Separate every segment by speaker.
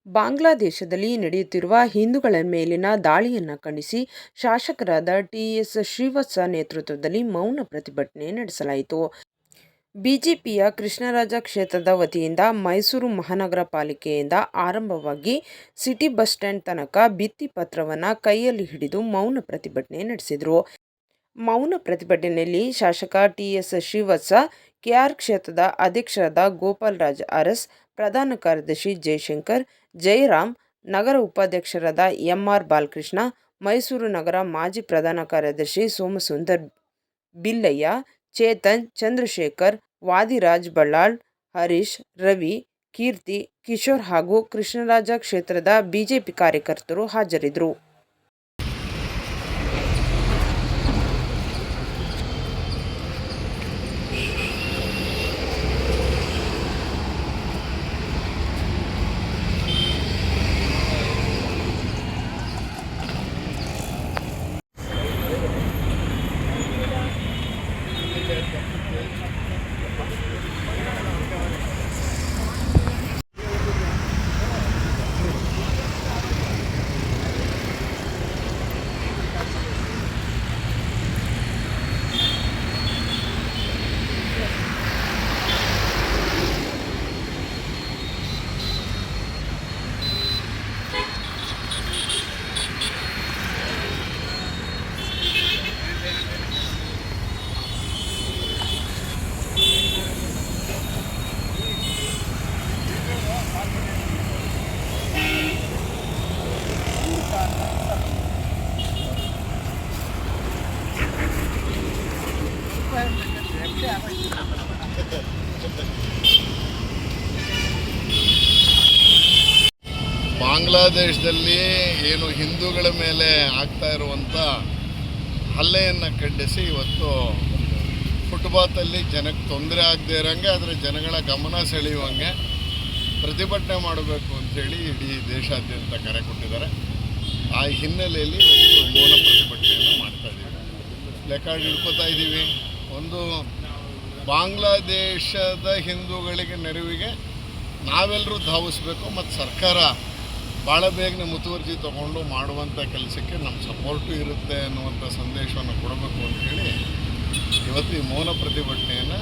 Speaker 1: ಬಾಂಗ್ಲಾದೇಶದಲ್ಲಿ ನಡೆಯುತ್ತಿರುವ ಹಿಂದೂಗಳ ಮೇಲಿನ ದಾಳಿಯನ್ನು ಖಂಡಿಸಿ ಶಾಸಕರಾದ ಟಿ.ಎಸ್. ಶ್ರೀವತ್ಸ ನೇತೃತ್ವದಲ್ಲಿ ಮೌನ ಪ್ರತಿಭಟನೆ ನಡೆಸಲಾಯಿತು. ಬಿಜೆಪಿಯ ಕೃಷ್ಣರಾಜ ಕ್ಷೇತ್ರದ ವತಿಯಿಂದ ಮೈಸೂರು ಮಹಾನಗರ ಪಾಲಿಕೆಯಿಂದ ಆರಂಭವಾಗಿ ಸಿಟಿ ಬಸ್ ಸ್ಟ್ಯಾಂಡ್ ತನಕ ಭಿತ್ತಿ ಪತ್ರವನ್ನು ಕೈಯಲ್ಲಿ ಹಿಡಿದು ಮೌನ ಪ್ರತಿಭಟನೆ ನಡೆಸಿದರು. ಮೌನ ಪ್ರತಿಭಟನೆಯಲ್ಲಿ ಶಾಸಕ ಟಿ.ಎಸ್. ಶ್ರೀವತ್ಸ, ಕೆಆರ್ ಕ್ಷೇತ್ರದ ಅಧ್ಯಕ್ಷರಾದ ಗೋಪಾಲರಾಜ್ ಅರಸ್, ಪ್ರಧಾನ ಕಾರ್ಯದರ್ಶಿ ಜಯಶಂಕರ್, ಜಯರಾಮ್, ನಗರ ಉಪಾಧ್ಯಕ್ಷರಾದ ಎಂ.ಆರ್. ಬಾಲಕೃಷ್ಣ, ಮೈಸೂರು ನಗರ ಮಾಜಿ ಪ್ರಧಾನ ಕಾರ್ಯದರ್ಶಿ ಸೋಮಸುಂದರ್ ಬಿಲ್ಲಯ್ಯ, ಚೇತನ್, ಚಂದ್ರಶೇಖರ್, ವಾದಿರಾಜ್ ಬಳ್ಳಾಳ್, ಹರೀಶ್, ರವಿ, ಕೀರ್ತಿ, ಕಿಶೋರ್ ಹಾಗೂ ಕೃಷ್ಣರಾಜ ಕ್ಷೇತ್ರದ ಬಿಜೆಪಿ ಕಾರ್ಯಕರ್ತರು ಹಾಜರಿದ್ದರು.
Speaker 2: ಬಾಂಗ್ಲಾದೇಶದಲ್ಲಿ ಏನು ಹಿಂದೂಗಳ ಮೇಲೆ ಆಗ್ತಾ ಇರುವಂಥ ಹಲ್ಲೆಯನ್ನು ಖಂಡಿಸಿ ಇವತ್ತು ಫುಟ್ಪಾತಲ್ಲಿ ಜನಕ್ಕೆ ತೊಂದರೆ ಆಗದೆ ಇರೋಂಗೆ, ಆದರೆ ಜನಗಳ ಗಮನ ಸೆಳೆಯುವಂಗೆ ಪ್ರತಿಭಟನೆ ಮಾಡಬೇಕು ಅಂಥೇಳಿ ಇಡೀ ದೇಶಾದ್ಯಂತ ಕರೆ ಕೊಟ್ಟಿದ್ದಾರೆ. ಆ ಹಿನ್ನೆಲೆಯಲ್ಲಿ ಇವತ್ತು ಮೌನ ಪ್ರತಿಭಟನೆಯನ್ನು ಮಾಡ್ತಾಯಿದ್ದೀವಿ. ಲೆಕ್ಕಾರ್ಡ್ ಹಿಡ್ಕೋತಾ ಇದ್ದೀವಿ. ಒಂದು, ಬಾಂಗ್ಲಾದೇಶದ ಹಿಂದೂಗಳಿಗೆ ನೆರವಿಗೆ ನಾವೆಲ್ಲರೂ ಧಾವಿಸ್ಬೇಕು ಮತ್ತು ಸರ್ಕಾರ ಭಾಳ ಬೇಗನೆ ಮುತುವರ್ಜಿ ತಗೊಂಡು ಮಾಡುವಂಥ ಕೆಲಸಕ್ಕೆ ನಮ್ಮ ಸಪೋರ್ಟು ಇರುತ್ತೆ ಅನ್ನುವಂಥ ಸಂದೇಶವನ್ನು ಕೊಡಬೇಕು ಅಂಥೇಳಿ ಇವತ್ತು ಈ ಮೌನ ಪ್ರತಿಭಟನೆಯನ್ನು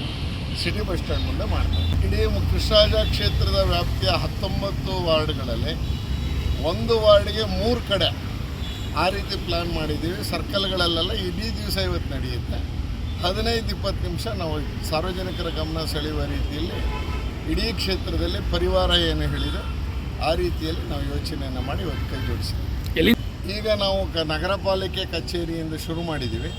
Speaker 2: ಸಿಟಿ ಬಸ್ ಸ್ಟ್ಯಾಂಡ್ ಮುಂದೆ ಮಾಡ್ತಾರೆ. ಇಡೀ ಕೃಷ್ಣರಾಜ ಕ್ಷೇತ್ರದ ವ್ಯಾಪ್ತಿಯ 19 ವಾರ್ಡ್ಗಳಲ್ಲಿ ಒಂದು ವಾರ್ಡ್ಗೆ 3 ಕಡೆ ಆ ರೀತಿ ಪ್ಲ್ಯಾನ್ ಮಾಡಿದ್ದೀವಿ. ಸರ್ಕಲ್ಗಳಲ್ಲೆಲ್ಲ ಇಡೀ ದಿವಸ ಇವತ್ತು ನಡೆಯುತ್ತೆ. 15-20 ನಿಮಿಷ ನಾವು ಸಾರ್ವಜನಿಕರ ಗಮನ ಸೆಳೆಯುವ ರೀತಿಯಲ್ಲಿ ಇಡೀ ಕ್ಷೇತ್ರದಲ್ಲಿ ಪರಿವಾರ ಏನು ಹೇಳಿದೆ ಆ ರೀತಿಯಲ್ಲಿ ನಾವು ಯೋಚನೆಯನ್ನು ಮಾಡಿ ಇವತ್ತು ಕೈ ಜೋಡಿಸಿದ್ದೀವಿ. ಈಗ ನಾವು ನಗರ ಪಾಲಿಕೆ ಕಚೇರಿಯಿಂದ ಶುರು ಮಾಡಿದ್ದೀವಿ.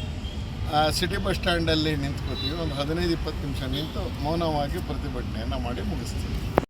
Speaker 2: ಸಿಟಿ ಬಸ್ ಸ್ಟ್ಯಾಂಡಲ್ಲಿ ನಿಂತ್ಕೋತೀವಿ. ಒಂದು 15-20 ನಿಮಿಷ ನಿಂತು ಮೌನವಾಗಿ ಪ್ರತಿಭಟನೆಯನ್ನು ಮಾಡಿ ಮುಗಿಸ್ತೀವಿ.